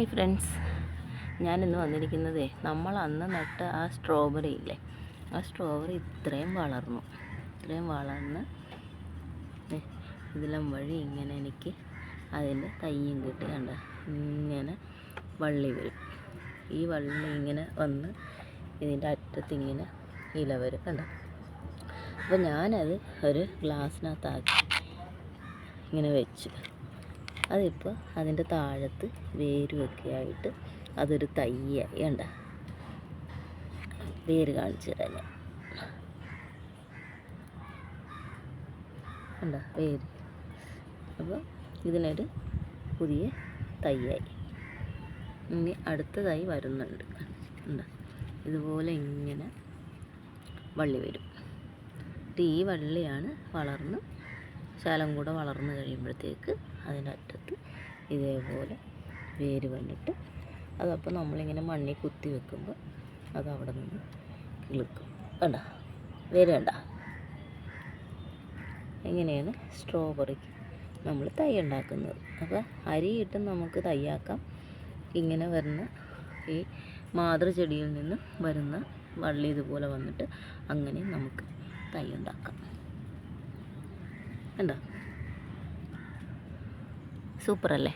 Hi friends, ഞാനിന്ന് വന്നിരിക്കുന്നതേ നമ്മൾ അന്ന് നട്ട ആ സ്ട്രോബെറി ഇല്ലേ, ആ സ്ട്രോബെറി ഇത്രയും വളർന്ന് ഇതിലും വഴി ഇങ്ങനെ എനിക്ക് അതിൻ്റെ തയ്യും കിട്ടി. കണ്ട ഇങ്ങനെ വള്ളി വരും. ഈ വള്ളി ഇങ്ങനെ വന്ന് ഇതിൻ്റെ അറ്റത്തിങ്ങനെ ഇല വരും. കണ്ട, അപ്പോൾ ഞാനത് ഒരു ഗ്ലാസ്സിനകത്താക്കി ഇങ്ങനെ വെച്ചു. അതിപ്പോൾ അതിൻ്റെ താഴത്ത് വേരുമൊക്കെ ആയിട്ട് അതൊരു തയ്യായി. കണ്ട, വേര് കാണിച്ചു തരാം ഞാൻ. കണ്ട വേര്. അപ്പോൾ ഇതിനൊരു പുതിയ തയ്യായി. ഇനി അടുത്ത തൈ വരുന്നുണ്ട്. കണ്ട, ഇതുപോലെ ഇങ്ങനെ വള്ളി വരും. ഈ വള്ളിയാണ് വളർന്ന് ശകലം കൂടെ വളർന്നു കഴിയുമ്പോഴത്തേക്ക് അതിൻ്റെ അറ്റത്ത് ഇതേപോലെ വേര് വന്നിട്ട് അതപ്പോൾ നമ്മളിങ്ങനെ മണ്ണിൽ കുത്തി വെക്കുമ്പോൾ അത് അവിടെ നിന്ന് കിളുക്കും. കണ്ട വേര്. കണ്ട, എങ്ങനെയാണ് സ്ട്രോബെറിക്ക് നമ്മൾ തൈ ഉണ്ടാക്കുന്നത്. അപ്പോൾ അരിയിട്ടും നമുക്ക് തയ്യാക്കാം. ഇങ്ങനെ വരുന്ന ഈ മാതൃചെടിയിൽ നിന്ന് വരുന്ന വള്ളി ഇതുപോലെ വന്നിട്ട് അങ്ങനെ നമുക്ക് തൈ ഉണ്ടാക്കാം. കണ്ടോ, സൂപ്പറല്ലേ?